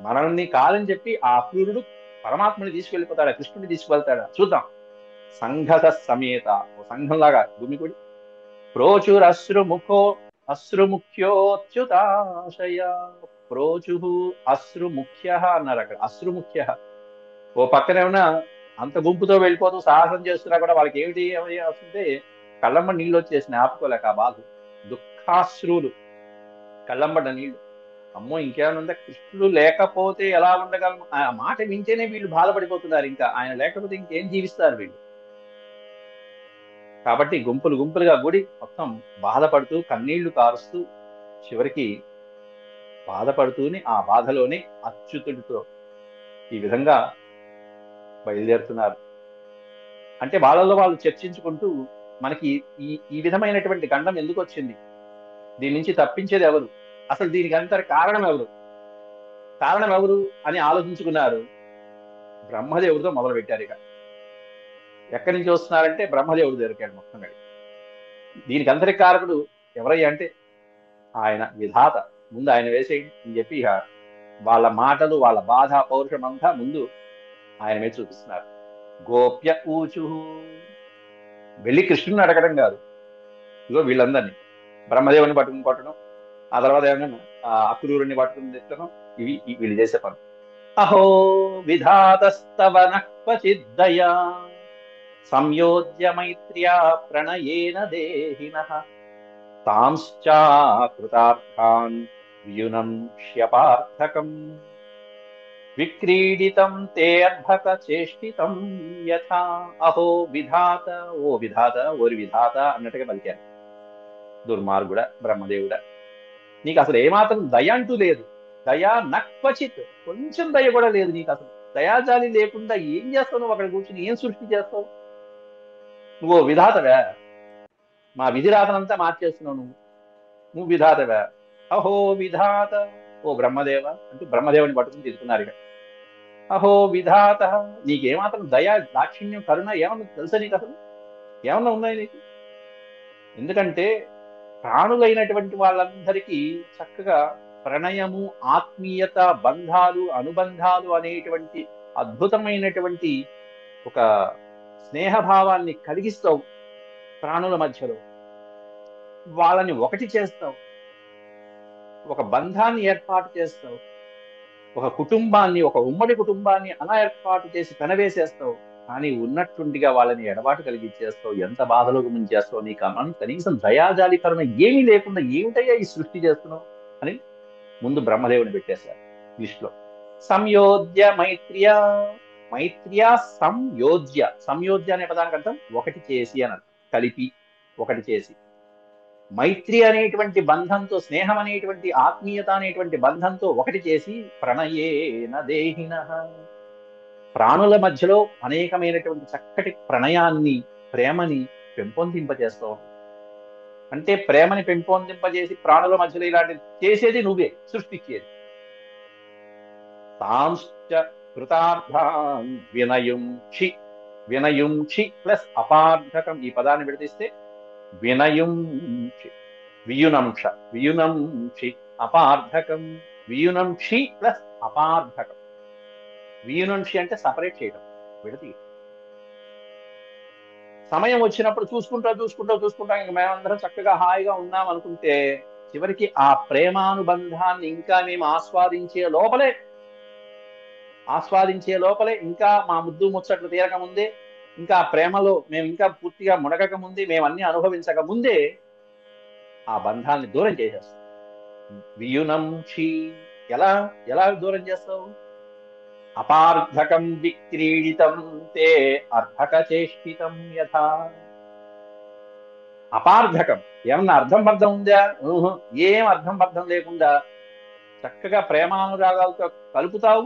మనల్ని కాదని చెప్పి ఆ అక్రూరుడు పరమాత్మని తీసుకెళ్ళిపోతాడా, కృష్ణుని తీసుకువెళ్తాడా చూద్దాం. సంఘస సమేత, ఓ సంఘంలాగా గుమికుడి. ప్రోచురశ్రుముఖో అశ్రుముఖ్యోచ్యుతాశయ, ప్రోచు అశ్రుముఖ్య అన్నారు అక్కడ. అశ్రుముఖ్య, ఓ పక్కన ఏమన్నా అంత గుంపుతో వెళ్ళిపోతూ సాహసం చేస్తున్నా కూడా వాళ్ళకి ఏమిటి వస్తుంటే కళ్ళమ్మ నీళ్ళు వచ్చేసిన ఆపుకోలేక ఆ బాధ, దుఃఖాశ్రువులు, కళ్ళంబడ్డ నీళ్లు. అమ్మో ఇంకేమైనా ఉందా, కృష్ణుడు లేకపోతే ఎలా ఉండగలం, ఆ మాట వింటేనే వీళ్ళు బాధపడిపోతున్నారు. ఇంకా ఆయన లేకపోతే ఇంకేం జీవిస్తారు వీళ్ళు. కాబట్టి గుంపులు గుంపులుగా గుడి మొత్తం బాధపడుతూ, కన్నీళ్లు కారుస్తూ, చివరికి బాధపడుతూనే ఆ బాధలోనే అచ్యుతుడితో ఈ విధంగా బయలుదేరుతున్నారు. అంటే వాళ్ళలో వాళ్ళు చర్చించుకుంటూ, మనకి ఈ ఈ విధమైనటువంటి గండం ఎందుకు వచ్చింది, దీని నుంచి తప్పించేది ఎవరు, అసలు దీనికి అంతటి కారణం ఎవరు అని ఆలోచించుకున్నారు. బ్రహ్మదేవుడితో మొదలు పెట్టారు. ఇక ఎక్కడి నుంచి వస్తున్నారంటే బ్రహ్మదేవుడు దొరికాడు మొత్తం గడి. దీనికి అంతటి కారకుడు ఎవరయ్యా అంటే ఆయన విధాత, ముందు ఆయన వేసేయండి అని చెప్పి ఇక వాళ్ళ మాటలు, వాళ్ళ బాధ, పౌరుషం అంతా ముందు ఆయన మీద చూపిస్తున్నారు. గోప్య ఊచు, వెళ్ళి కృష్ణుని అడగడం కాదు, ఇగో వీళ్ళందరినీ బ్రహ్మదేవుని పట్టుకుని కొట్టడం, ఆ తర్వాత ఏమన్నా అక్రూరుని పట్టుకుని తెచ్చడం, ఇవి వీళ్ళు చేసే పని. అహో విధాతస్తవ నక్వచిద్దయా సంయోజ్య మైత్ర్యా ప్రణయేన దేహినః తాంశ్చాకృతార్థాన్ వ్యునంక్ష్య పార్థకం. విక్రీడితం తే అర్భక చేష్టితం యథా. అహో విధాత, ఓ విధాత, ఓరి విధాత అన్నట్టుగా పలికారు. దుర్మార్గుడ బ్రహ్మదేవుడా, నీకు అసలు ఏమాత్రం దయ అంటూ లేదు. దయా నక్వచిత్, కొంచెం దయ కూడా లేదు నీకు అసలు. దయాజాలి లేకుండా ఏం చేస్తావు నువ్వు అక్కడ కూర్చుని? ఏం సృష్టి చేస్తావు నువ్వు? విధాతవే, మా విధిరాతనంతా మార్చేస్తున్నావు నువ్వు. నువ్వు విధాతవే. అహో విధాత, ఓ బ్రహ్మదేవ అంటూ బ్రహ్మదేవుని పట్టుకుని తిరుగుతున్నారు ఇక. అహో విధాత, నీకేమాత్రం దయ దాక్షిణ్యం కరుణ ఏమన్నా తెలుసా నీకు అసలు? ఏమన్నా ఉన్నాయి నీకు? ఎందుకంటే ప్రాణులైనటువంటి వాళ్ళందరికీ చక్కగా ప్రణయము, ఆత్మీయత, బంధాలు, అనుబంధాలు అనేటువంటి అద్భుతమైనటువంటి ఒక స్నేహభావాన్ని కలిగిస్తావు. ప్రాణుల మధ్యలో వాళ్ళని ఒకటి చేస్తావు, ఒక బంధాన్ని ఏర్పాటు చేస్తావు, ఒక కుటుంబాన్ని, ఒక ఉమ్మడి కుటుంబాన్ని అలా ఏర్పాటు చేసి పెనవేసేస్తావు. కానీ ఉన్నట్టుండిగా వాళ్ళని ఎడబాటు కలిగించేస్తావు. ఎంత బాధలోకి ముంచేస్తావు? నీకు కనీసం దయాజాలి కరుణ ఏమీ లేకుండా ఏమిటయ్యా ఈ సృష్టి చేస్తున్నావు అని ముందు బ్రహ్మదేవుని పెట్టేశారు లిస్టులో. సంయోధ్య మైత్ర్య, మైత్ర్య సంయోధ్య. సంయోధ్య అనే పదానికి అర్థం ఒకటి చేసి అని అర్థం, కలిపి ఒకటి చేసి. మైత్రి అనేటువంటి బంధంతో, స్నేహం అనేటువంటి ఆత్మీయత అనేటువంటి బంధంతో ఒకటి చేసి ప్రణయేన దేహిన, ప్రాణుల మధ్యలో అనేకమైనటువంటి చక్కటి ప్రణయాన్ని, ప్రేమని పెంపొందింపజేస్తావు. అంటే ప్రేమని పెంపొందింపజేసి ప్రాణుల మధ్యలో ఇలాంటి చేసేది నువ్వే, సృష్టించేది. తాంశ్చ కృతార్థాన్ వినయుంక్షి, వినయుంక్షి ప్లస్ అపార్థకం ఈ పదాన్ని విడదీస్తే వినయుంక్షి, వియునంక్ష, వియునంక్షి అపార్థకం, వియునంక్షి ప్లస్ అపార్థకం. వియునంక్షి అంటే సపరేట్ చేయడం, విడతీ. సమయం వచ్చినప్పుడు చూసుకుంటా ఇంక మేమందరం చక్కగా హాయిగా ఉన్నాం అనుకుంటే చివరికి ఆ ప్రేమానుబంధాన్ని ఇంకా మేము ఆస్వాదించే లోపలే ఇంకా మా ముద్దు ముచ్చట్లు తీరక ముందే, ఇంకా ప్రేమలో మేము ఇంకా పూర్తిగా మునగక ముందే, మేము అన్ని అనుభవించక ముందే ఆ బంధాన్ని దూరం చేసేస్తాం. వియునంక్షి, ఎలా ఎలా దూరం చేస్తావు? అపార్థకం విక్రీడితం తే అర్ధక చేష్టితం యథా. అపార్థకం ఏమన్నా అర్థం ఉందా? ఏం అర్థం లేకుండా చక్కగా ప్రేమానురాగాలతో కలుపుతావు.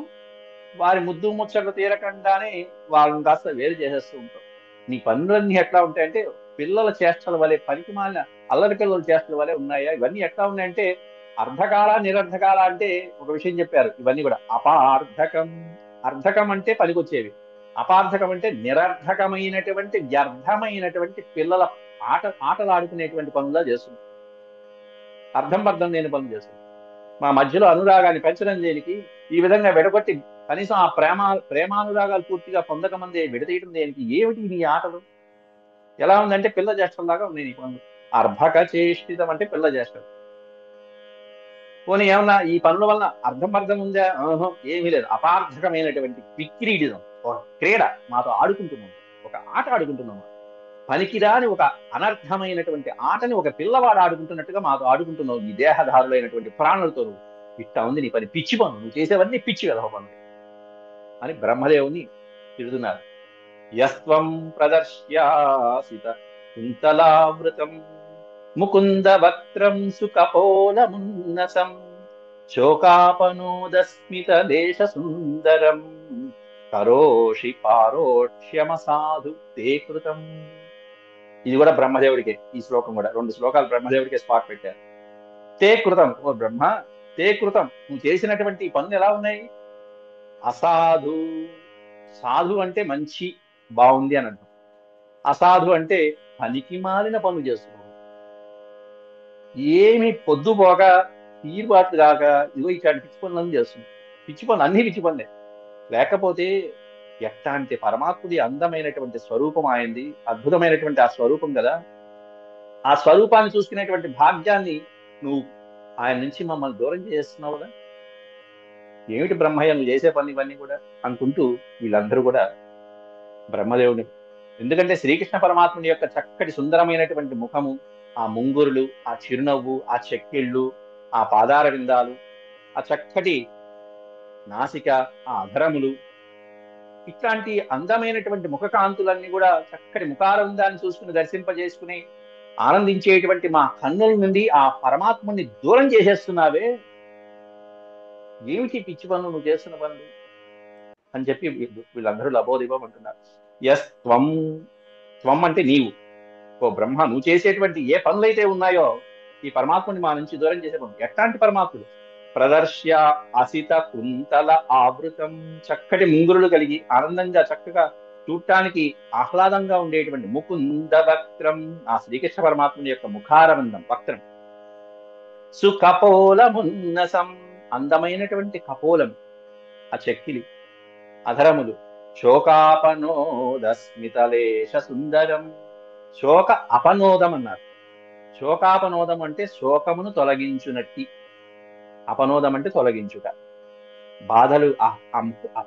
వారి ముద్దు ముచ్చట్లు తీరకుండానే వాళ్ళని కాస్త వేరు చేసేస్తూ ఉంటావు. నీ పనులన్నీ ఎట్లా ఉంటాయంటే పిల్లల చేష్టల వలె, పనికి మాలిన అల్లరి పిల్లల చేష్టల వలె ఉన్నాయా? ఇవన్నీ ఎట్లా ఉన్నాయంటే అర్ధకాల నిరర్ధకాల అంటే ఒక విషయం చెప్పారు. ఇవన్నీ కూడా అపార్థకం. అర్ధకం అంటే పనికొచ్చేవి, అపార్థకం అంటే నిరర్ధకమైనటువంటి వ్యర్థమైనటువంటి పిల్లల ఆటలు ఆడుకునేటువంటి పనులా చేస్తుంది. అర్థం లేని పనులు చేస్తుంది. మా మధ్యలో అనురాగాన్ని పెంచడం దేనికి? ఈ విధంగా విడగొట్టి కనీసం ఆ ప్రేమానురాగాలు పూర్తిగా పొందకమందే విడదీయడం దేనికి? ఏమిటి నీ ఆటలు? ఎలా ఉందంటే పిల్ల చేష్టంలాగా ఉంది నీ పనులు. అర్భక చేష్టితం అంటే పిల్ల చేష్టం. పోనీ ఏమన్నా ఈ పనుల వల్ల అర్థం ఉందా? ఏమీ లేదు. అపార్థకమైనటువంటి విక్రీడితం, ఒక క్రీడ మాతో ఆడుకుంటున్నాం, ఒక ఆట ఆడుకుంటున్నాము. పనికిరాని ఒక అనర్థమైనటువంటి ఆటని ఒక పిల్లవాడు ఆడుకుంటున్నట్టుగా మాతో ఆడుకుంటున్నావు ఈ దేహధారులైనటువంటి ప్రాణులతో. నువ్వు ఇట్టా ఉంది నీ పని, పిచ్చి పనులు నువ్వు చేసేవన్నీ, పిచ్చి వెధవ పనులు అని బ్రహ్మదేవుని తిడుతున్నారు. యస్త్వం ప్రదర్శ్యాసిత కుంతలావృతం ముకుంద వక్త్రం సుకపోలమున్నసం శోకాపనోదస్మిత దేశ సుందరం కరోషి పారోక్ష్యమసాధు తే కృతం. ఇది కూడా బ్రహ్మదేవుడికే, ఈ శ్లోకం కూడా 2 శ్లోకాలు బ్రహ్మదేవుడికే స్పాట్ పెట్టారు. తే కృతం, ఓ బ్రహ్మ తే కృతం, నువ్వు చేసినటువంటి ఈ పనులు ఎలా ఉన్నాయి? అసాధు. సాధు అంటే మంచి, బాగుంది అని అంటాం. అసాధు అంటే పనికి మాలిన పనులు చేస్తున్నావు. ఏమి పొద్దుపోగా తీరుబాట్లు కాక ఇదిగో ఇట్లాంటి పిచ్చి పనులన్నీ చేస్తున్నావు. పిచ్చి పనులు అన్ని పిచ్చి పనులే. లేకపోతే ఎట్లాంటి పరమాత్ముడి అందమైనటువంటి స్వరూపం ఆయనది, అద్భుతమైనటువంటి ఆ స్వరూపం కదా. ఆ స్వరూపాన్ని చూసుకునేటువంటి భాగ్యాన్ని నువ్వు ఆయన నుంచి మమ్మల్ని దూరం చేస్తున్నావు కదా. ఏమిటి బ్రహ్మయ్య నువ్వు చేసే పని ఇవన్నీ కూడా అనుకుంటూ వీళ్ళందరూ కూడా బ్రహ్మదేవుని, ఎందుకంటే శ్రీకృష్ణ పరమాత్ముని యొక్క చక్కటి సుందరమైనటువంటి ముఖము, ఆ ముంగురులు, ఆ చిరునవ్వు, ఆ చెక్కిళ్ళు, ఆ పాదార విందాలు, ఆ చక్కటి నాసిక, ఆ అధరములు, ఇట్లాంటి అందమైనటువంటి ముఖకాంతులన్నీ కూడా చక్కటి ముఖారవిందాన్ని చూసుకుని దర్శింపజేసుకుని ఆనందించేటువంటి మా కన్నుల నుండి ఆ పరమాత్ముని దూరం చేసేస్తున్నావే, ఏమిటి పిచ్చి పనులు నువ్వు చేస్తున్న పనులు అని చెప్పి వీళ్ళందరూ లబోదిబం అంటున్నారు. ఎస్ త్వం, త్వం అంటే నీవు, ఓ బ్రహ్మ, నువ్వు చేసేటువంటి ఏ పనులైతే ఉన్నాయో ఈ పరమాత్ముని మా నుంచి దూరం చేసే పనులు. ఎట్లాంటి పరమాత్ముడు? ప్రదర్శ్య అసిత కుంతల ఆవృతం, చక్కటి ముంగురులు కలిగి ఆనందంగా చక్కగా చూడటానికి ఆహ్లాదంగా ఉండేటువంటి ముకుంద వక్త్రం, ఆ శ్రీకృష్ణ పరమాత్ముని యొక్క ముఖారవిందం వక్త్రం. సుకపోలమున్నసం, అందమైనటువంటి కపోలం, ఆ చెక్కిలి, అధరములు. శోకాపనోదస్మితలేశ సుందరం, శోక అపనోదం అన్నారు. శోకాపనోదం అంటే శోకమును తొలగించునట్టి, అపనోదం అంటే తొలగించుట. బాధలు ఆ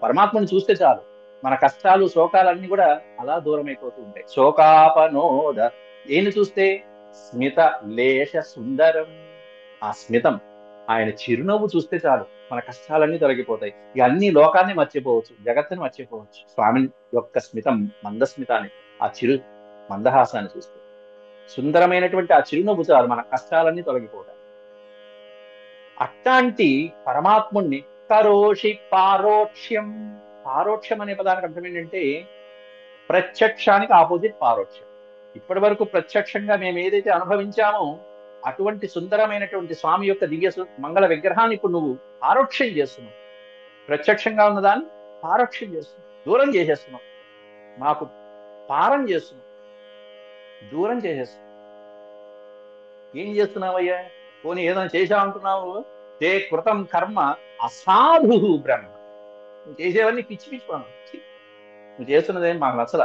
పరమాత్మను చూస్తే చాలు మన కష్టాలు శోకాలన్నీ కూడా అలా దూరం అయిపోతూ ఉంటాయి. శోకాపనోద, ఏని చూస్తే? స్మిత లేశ సుందరం, ఆ స్మితం, ఆయన చిరునవ్వు చూస్తే చాలు మన కష్టాలన్నీ తొలగిపోతాయి. ఇక అన్ని లోకాన్ని మర్చిపోవచ్చు, జగత్తుని మర్చిపోవచ్చు స్వామి యొక్క స్మితం, మందస్మితాన్ని, ఆ చిరు మందహాసాన్ని చూస్తే. సుందరమైనటువంటి ఆ చిరునవ్వు చాలు మన కష్టాలన్నీ తొలగిపోతాయి. అట్లాంటి పరమాత్ముణ్ణి కరోషి పారోక్ష్యం, పారోక్ష్యం అనే పదానికి అర్థం ఏంటంటే ప్రత్యక్షానికి ఆపోజిట్ పారోక్ష్యం. ఇప్పటి వరకు ప్రత్యక్షంగా మేము ఏదైతే అనుభవించామో అటువంటి సుందరమైనటువంటి స్వామి యొక్క దివ్య మంగళ విగ్రహాన్ని ఇప్పుడు నువ్వు పారోక్ష్యం చేస్తున్నావు. ప్రత్యక్షంగా ఉన్నదాన్ని పారోక్ష్యం చేస్తున్నావు, దూరం చేసేస్తున్నావు, మాకు పారం చేస్తున్నావు, దూరం చేసేస్తున్నావు. ఏం చేస్తున్నావయ్యా? పోనీ ఏదైనా చేశావంటున్నావు, తే కృతం కర్మ అసాధు బ్రహ్మ, నువ్వు చేసేవన్నీ పిచ్చి పిచ్చి పనులు, నువ్వు చేస్తున్నదేం మాకు నచ్చల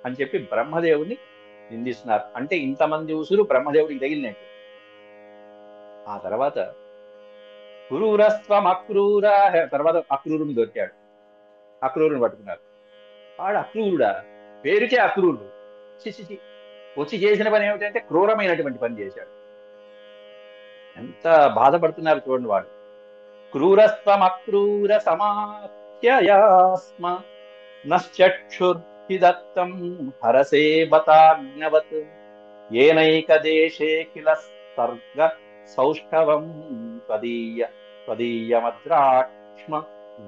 అని చెప్పి బ్రహ్మదేవుని నిందిస్తున్నారు. అంటే ఇంతమంది ఉసురు బ్రహ్మదేవుడికి తగిలినట్టు. ఆ తర్వాత క్రూరస్వం అక్రూర, తర్వాత అక్రూరుని దొరికాడు, అక్రూరుని పట్టుకున్నారు. వాడు అక్రూరుడా? పేరుకే అక్రూరుడు. చిచి, వచ్చి చేసిన పని ఏమిటంటే క్రూరమైనటువంటి పని చేశాడు. ఎంత బాధపడుతున్నారు చూడండి వాడు. క్రూరస్వం అక్రూర సమాఖ్యయాస్మ నశ్చక్షుర్హి దత్తం హరసే బతాజ్ఞవత్ ఏనైక దేశే కిల సర్గ సౌష్ఠవం త్వదీయమద్రాక్ష్మ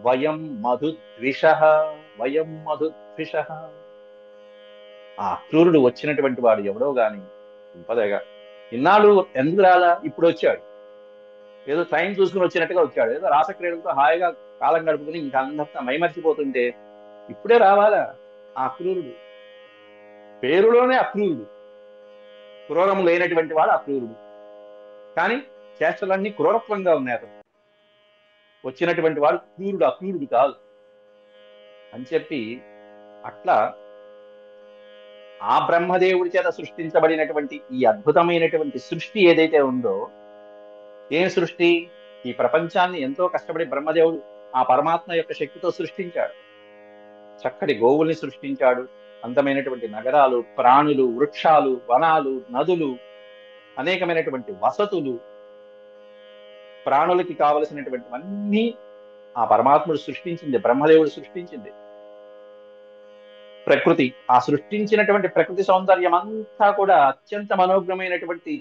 వయం మధుద్విషః, వయం మధుద్విషః. ఆ అక్రూరుడు వచ్చినటువంటి వాడు ఎవడో గాని ఇంపదగా ఇన్నాళ్ళు ఎందుకు రాలా, ఇప్పుడు వచ్చాడు. ఏదో టైం చూసుకుని వచ్చినట్టుగా వచ్చాడు, ఏదో రాసక్రీడలతో హాయిగా కాలం గడుపుకుని ఇంకా అంతా మైమర్చిపోతుంటే ఇప్పుడే రావాలా? ఆ అక్రూరుడు పేరులోనే అక్రూరుడు, క్రూరము లేనటువంటి వాడు అక్రూరుడు, కానీ చేష్టలన్నీ క్రూరత్వంగా ఉన్నాయి. అతను వచ్చినటువంటి వాడు క్రూరుడు, అక్రూరుడు కాదు అని చెప్పి అట్లా ఆ బ్రహ్మదేవుడి చేత సృష్టించబడినటువంటి ఈ అద్భుతమైనటువంటి సృష్టి ఏదైతే ఉందో, ఏం సృష్టి? ఈ ప్రపంచాన్ని ఎంతో కష్టపడి బ్రహ్మదేవుడు ఆ పరమాత్మ యొక్క శక్తితో సృష్టించాడు. చక్కటి గోవుల్ని సృష్టించాడు, అందమైనటువంటి నగరాలు, ప్రాణులు, వృక్షాలు, వనాలు, నదులు, అనేకమైనటువంటి వసతులు, ప్రాణులకి కావలసినటువంటివన్నీ ఆ పరమాత్ముడు సృష్టించింది, బ్రహ్మదేవుడు సృష్టించింది. ప్రకృతి, ఆ సృష్టించినటువంటి ప్రకృతి సౌందర్యం అంతా కూడా అత్యంత మనోజ్ఞమైనటువంటి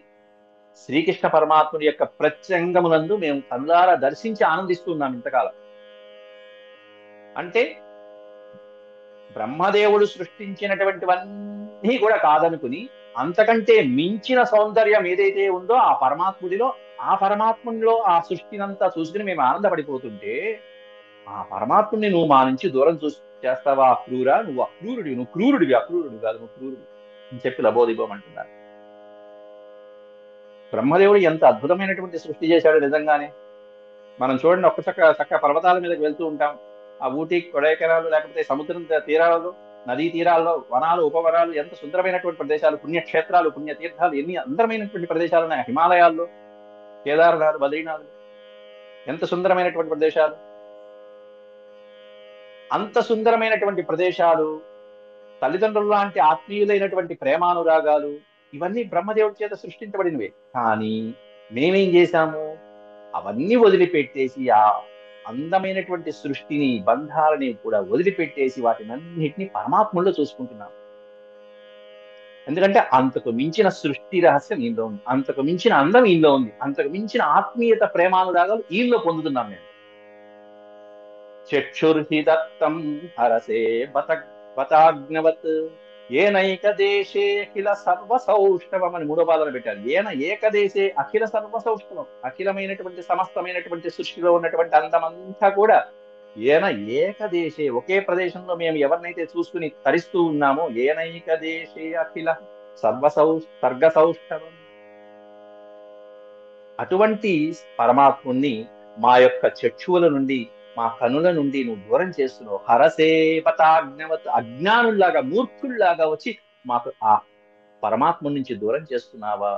శ్రీకృష్ణ పరమాత్ముడి యొక్క ప్రత్యంగమునందు మేము కళ్ళారా దర్శించి ఆనందిస్తున్నాం ఇంతకాలం. అంటే బ్రహ్మదేవుడు సృష్టించినటువంటివన్నీ కూడా కాదనుకుని అంతకంటే మించిన సౌందర్యం ఏదైతే ఉందో ఆ పరమాత్ముడిలో, ఆ పరమాత్ముడిలో ఆ సృష్టినంతా చూసుకుని మేము ఆనందపడిపోతుంటే ఆ పరమాత్ముడిని నువ్వు మా నుంచి దూరం చేస్తావా అక్రూరా? నువ్వు అక్రూరుడివి, నువ్వు క్రూరుడివి, అక్రూరుడు కాదు నువ్వు క్రూరుడు అని చెప్పి లబోదిబోం అంటున్నారు. బ్రహ్మదేవుడు ఎంత అద్భుతమైనటువంటి సృష్టి చేశాడు నిజంగానే. మనం చూడండి, ఒక్క చక్క పర్వతాల మీదకి వెళ్తూ ఉంటాం. ఆ ఊటీ, కొడైకెనాల్, లేకపోతే సముద్రం తీరాలలో, నదీ తీరాల్లో, వనాలు, ఉపవనాలు, ఎంత సుందరమైనటువంటి ప్రదేశాలు, పుణ్యక్షేత్రాలు, పుణ్యతీర్థాలు, ఎన్ని అందమైనటువంటి ప్రదేశాలు ఉన్నాయి. హిమాలయాల్లో కేదార్నాథ్, బద్రీనాథ్, ఎంత సుందరమైనటువంటి ప్రదేశాలు. అంత సుందరమైనటువంటి ప్రదేశాలు, తల్లిదండ్రులు లాంటి ఆత్మీయులైనటువంటి ప్రేమానురాగాలు, ఇవన్నీ బ్రహ్మదేవుడి చేత సృష్టించబడినవే. కానీ మేమేం చేశాము? అవన్నీ వదిలిపెట్టేసి అందమైనటువంటి సృష్టిని బంధాలని కూడా వదిలిపెట్టేసి వాటినన్నిటిని పరమాత్మలో చూసుకుంటున్నాం. ఎందుకంటే అంతకు మించిన సృష్టి రహస్యం ఈయనలో ఉంది, అంతకు మించిన అందం ఈయనలో ఉంది, అంతకు మించిన ఆత్మీయత ప్రేమానురాగాలు ఈయనలో పొందుతున్నాం మేము. చక్షుర్హి దత్తం హరసే బతాగ్నవత్ ఏనైక దేశే అఖిల సర్వసౌష్ఠవం అని మూడో పాదన పెట్టారు. ఏన ఏకదేశే అఖిల సర్వసౌష్ఠవం, అఖిలమైనటువంటి సమస్తమైనటువంటి సృష్టిలో ఉన్నటువంటి అందమంతా కూడా ఏన ఏకదేశే ఒకే ప్రదేశంలో మేము ఎవరినైతే చూసుకుని తరిస్తూ ఉన్నామో ఏనైక దేశే అఖిల సర్గసౌష్ఠవం, అటువంటి పరమాత్ముణ్ణి మా యొక్క చక్షువుల నుండి మా కనుల నుండి నువ్వు దూరం చేస్తున్నావు. హరసే పతాజ్ఞవత్, అజ్ఞానుల్లాగా మూర్ఖుల్లాగా వచ్చి మాకు ఆ పరమాత్మ నుంచి దూరం చేస్తున్నావా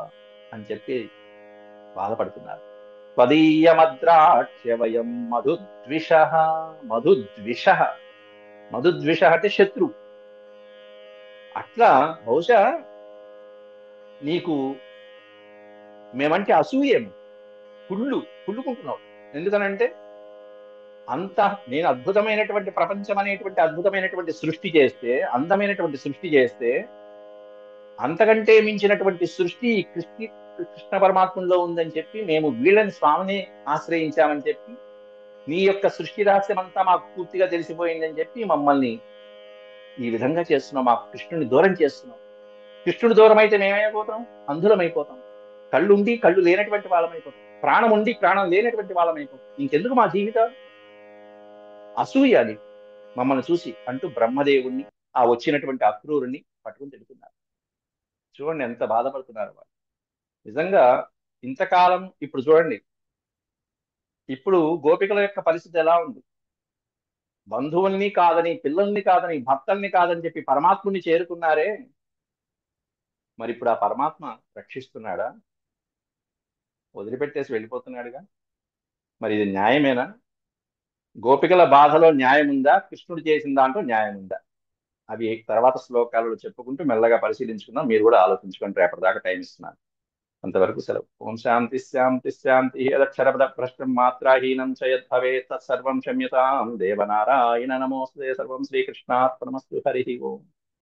అని చెప్పి బాధపడుతున్నారు. త్వదీయమద్రాక్ష్య వయం మధుద్విష, మధుద్విష, మధుద్విష అంటే శత్రు. అట్లా బహుశా నీకు మేమంటే అసూయేమో, కుళ్ళుకుంటున్నావు. ఎందుకనంటే అంత నేను అద్భుతమైనటువంటి ప్రపంచం అనేటువంటి అద్భుతమైనటువంటి సృష్టి చేస్తే, అందమైనటువంటి సృష్టి చేస్తే, అంతకంటే మించినటువంటి సృష్టి కృష్ణ పరమాత్మలో ఉందని చెప్పి మేము వీళ్ళని స్వామిని ఆశ్రయించామని చెప్పి నీ యొక్క సృష్టి రహస్యం అంతా మాకు పూర్తిగా తెలిసిపోయిందని చెప్పి మమ్మల్ని ఈ విధంగా చేస్తున్నాం, మాకు కృష్ణుని దూరం చేస్తున్నాం. కృష్ణుడు దూరం అయితే మేమైపోతాం, అంధులమైపోతాం. కళ్ళుండి కళ్ళు లేనటువంటి వాళ్ళమైపోతాం, ప్రాణం ఉండి ప్రాణం లేనటువంటి వాళ్ళమైపోతాం. ఇంకెందుకు మా జీవితాలు? అసూయ అది మమ్మల్ని చూసి అంటూ బ్రహ్మదేవుణ్ణి, ఆ వచ్చినటువంటి అక్రూరుని పట్టుకుని తిడుతున్నారు. చూడండి ఎంత బాధపడుతున్నారు వాళ్ళు. నిజంగా ఇంతకాలం ఇప్పుడు చూడండి, ఇప్పుడు గోపికల యొక్క పరిస్థితి ఎలా ఉంది? బంధువుల్ని కాదని, పిల్లల్ని కాదని, భర్తల్ని కాదని చెప్పి పరమాత్ముని చేరుకున్నారే, మరి ఇప్పుడు ఆ పరమాత్మ రక్షిస్తున్నాడా? వదిలిపెట్టేసి వెళ్ళిపోతున్నాడుగా. మరి ఇది న్యాయమేనా? గోపికల బాధలో న్యాయం ఉందా? కృష్ణుడు చేసిన దాంట్లో న్యాయం ఉందా? అవి తర్వాత శ్లోకాలలో చెప్పుకుంటూ మెల్లగా పరిశీలించుకుందాం. మీరు కూడా ఆలోచించుకొని రేపటిదాకా టైం ఇస్తున్నాను. అంతవరకు సెలవు. ఓం శాంతి శాంతి శాంతి. అదక్షరపద భ్రష్టం మాత్రాహీనం చ యద్ భవేత్ తత్సర్వం క్షమ్యతాం దేవనారాయణ నమోస్తే. సర్వం శ్రీకృష్ణార్పణమస్తు. హరి ఓం.